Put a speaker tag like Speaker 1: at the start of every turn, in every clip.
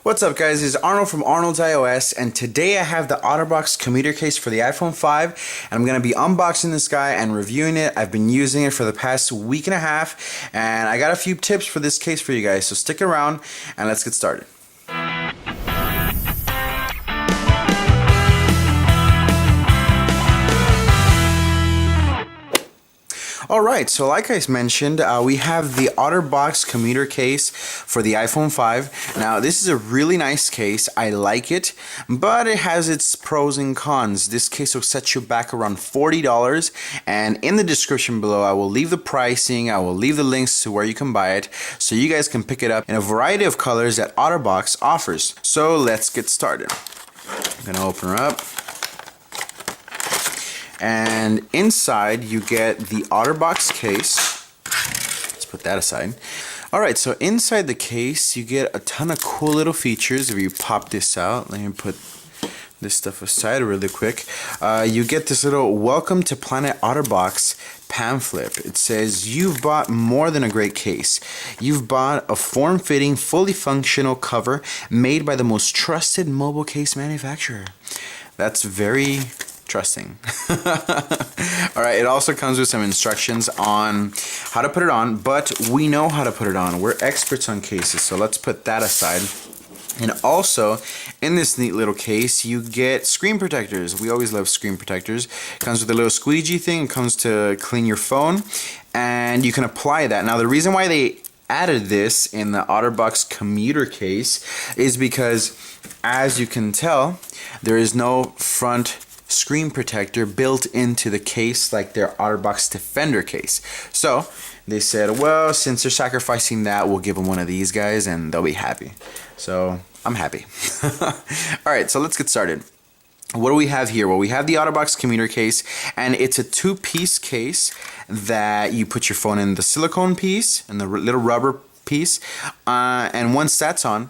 Speaker 1: What's up guys, this is Arnold from Arnold's iOS, and today I have the OtterBox Commuter case for the iPhone 5, and I'm going to be unboxing this guy and reviewing it. I've been using it for the past week and a half, and I got a few tips for this case for you guys, so stick around and let's get started. Alright, so like I mentioned, we have the OtterBox Commuter case for the iPhone 5. Now, this is a really nice case. I like it, but it has its pros and cons. This case will set you back around $40, and in the description below, I will leave the pricing, I will leave the links to where you can buy it, so you guys can pick it up in a variety of colors that OtterBox offers. So let's get started. I'm going to open her up. And inside you get the OtterBox case. Let's put that aside. Alright, so inside the case you get a ton of cool little features. If you pop this out, let me put this stuff aside really quick. You get this little Welcome to Planet OtterBox pamphlet. It says, you've bought more than a great case. You've bought a form-fitting, fully functional cover made by the most trusted mobile case manufacturer. That's very trusting. Alright, it also comes with some instructions on how to put it on, but we know how to put it on. We're experts on cases, so let's put that aside. And also, in this neat little case, you get screen protectors. We always love screen protectors. It comes with a little squeegee thing. It comes to clean your phone, and you can apply that. Now, the reason why they added this in the OtterBox Commuter case is because, as you can tell, there is no front screen protector built into the case like their OtterBox Defender case. So they said, well, since they're sacrificing that, we'll give them one of these guys and they'll be happy. So I'm happy. Alright, so let's get started. What do we have here? Well, we have the OtterBox Commuter case, and it's a two-piece case that you put your phone in, the silicone piece and the little rubber piece, and once that's on,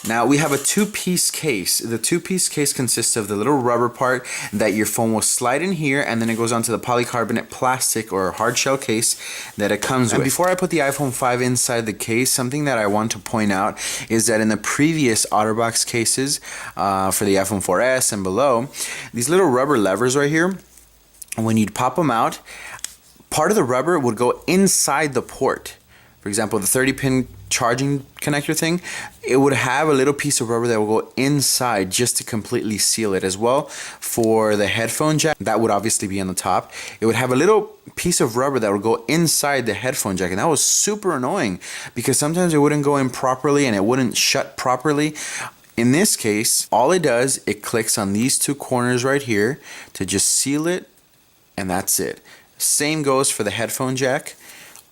Speaker 1: now we have a two-piece case. The two-piece case consists of the little rubber part that your phone will slide in here, and then it goes onto the polycarbonate plastic or hard shell case that it comes with. And before I put the iPhone 5 inside the case, something that I want to point out is that in the previous OtterBox cases for the iPhone 4S and below, these little rubber levers right here, when you'd pop them out, part of the rubber would go inside the port. For example, the 30-pin charging connector thing, it would have a little piece of rubber that will go inside just to completely seal it. As well, for the headphone jack, that would obviously be on the top. It would have a little piece of rubber that would go inside the headphone jack, and that was super annoying because sometimes it wouldn't go in properly and it wouldn't shut properly. In this case, all it does, it clicks on these two corners right here to just seal it, and that's it. Same goes for the headphone jack.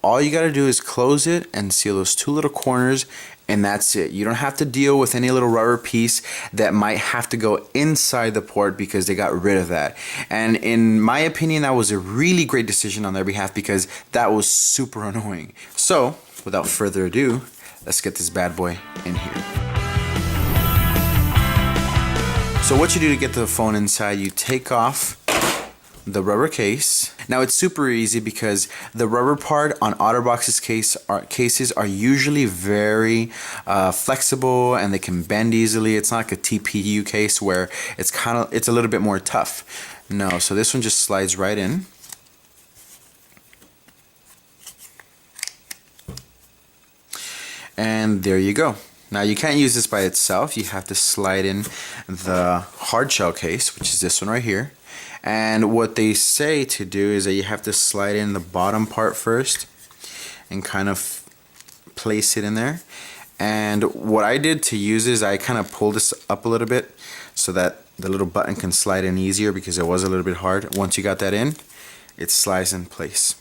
Speaker 1: All you gotta do is close it and seal those two little corners, and that's it. You don't have to deal with any little rubber piece that might have to go inside the port because they got rid of that. And in my opinion, that was a really great decision on their behalf because that was super annoying. So, without further ado, let's get this bad boy in here. So what you do to get the phone inside, you take off the rubber case. Now it's super easy because the rubber part on OtterBox's cases are usually very flexible and they can bend easily. It's not like a TPU case where it's a little bit more tough. No, so this one just slides right in. And there you go. Now you can't use this by itself. You have to slide in the hard shell case, which is this one right here. And what they say to do is that you have to slide in the bottom part first and kind of place it in there. And what I did to use is I kind of pulled this up a little bit so that the little button can slide in easier because it was a little bit hard. Once you got that in, it slides in place.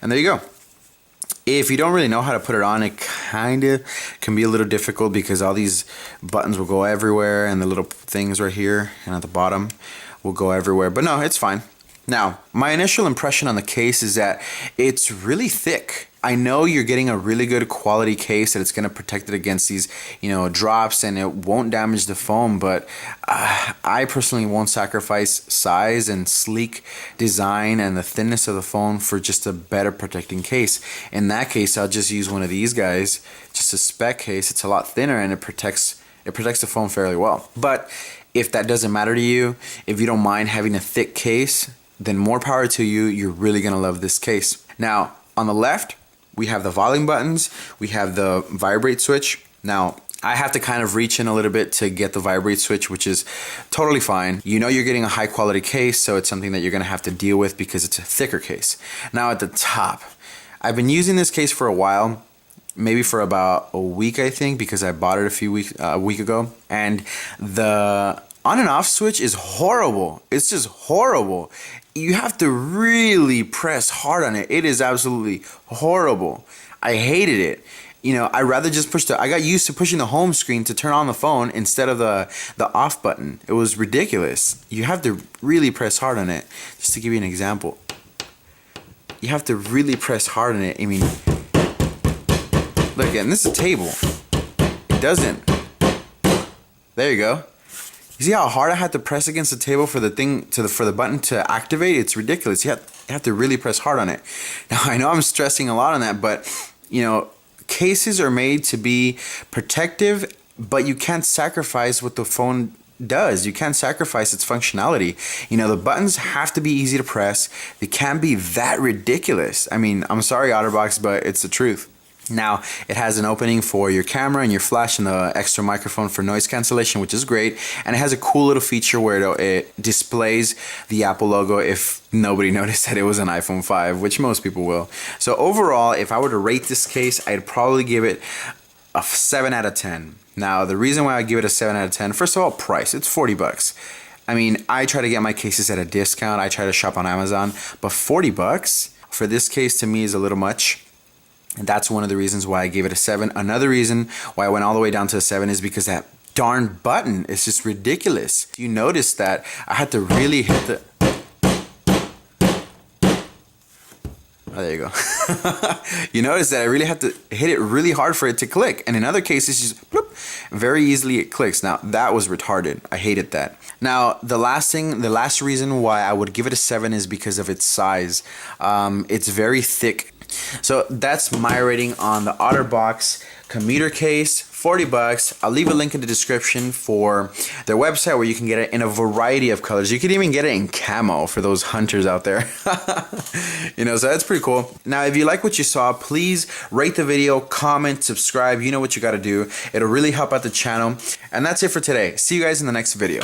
Speaker 1: And there you go. If you don't really know how to put it on, it kind of can be a little difficult because all these buttons will go everywhere and the little things right here and at the bottom will go everywhere, but no, it's fine. Now, my initial impression on the case is that it's really thick. I know you're getting a really good quality case that it's going to protect it against these, drops, and it won't damage the phone, but I personally won't sacrifice size and sleek design and the thinness of the phone for just a better protecting case. In that case, I'll just use one of these guys, just a spec case. It's a lot thinner and it protects the phone fairly well. But if that doesn't matter to you, if you don't mind having a thick case, then more power to you. You're really going to love this case. Now, on the left, we have the volume buttons, we have the vibrate switch. Now, I have to kind of reach in a little bit to get the vibrate switch, which is totally fine. You know you're getting a high quality case, so it's something that you're gonna have to deal with because it's a thicker case. Now at the top, I've been using this case for a while, maybe for about a week, I think, because I bought it a week ago. And the on and off switch is horrible. It's just horrible. You have to really press hard on it. It is absolutely horrible. I hated it. I rather just I got used to pushing the home screen to turn on the phone instead of the off button. It was ridiculous. You have to really press hard on it. Just to give you an example, you have to really press hard on it. I mean, look, and this is a table. It doesn't. There you go. You see how hard I had to press against the table for the button to activate? It's ridiculous. You have to really press hard on it. Now I know I'm stressing a lot on that, but cases are made to be protective, but you can't sacrifice what the phone does. You can't sacrifice its functionality. The buttons have to be easy to press. They can't be that ridiculous. I mean, I'm sorry, OtterBox, but it's the truth. Now, it has an opening for your camera and your flash and the extra microphone for noise cancellation, which is great. And it has a cool little feature where it displays the Apple logo if nobody noticed that it was an iPhone 5, which most people will. So overall, if I were to rate this case, I'd probably give it a 7 out of 10. Now, the reason why I give it a 7 out of 10, first of all, price. It's $40. I mean, I try to get my cases at a discount. I try to shop on Amazon, but $40 for this case to me is a little much. And that's one of the reasons why I gave it a 7. Another reason why I went all the way down to a 7 is because that darn button is just ridiculous. You notice that I had to really hit the... Oh, there you go. You notice that I really had to hit it really hard for it to click. And in other cases, just bloop, very easily it clicks. Now, that was retarded. I hated that. Now, the last reason why I would give it a 7 is because of its size. It's very thick. So that's my rating on the OtterBox Commuter case. $40. I'll leave a link in the description for their website where you can get it in a variety of colors. You can even get it in camo for those hunters out there. So that's pretty cool. Now, if you like what you saw, please rate the video, comment, subscribe. You know what you got to do. It'll really help out the channel. And that's it for today. See you guys in the next video.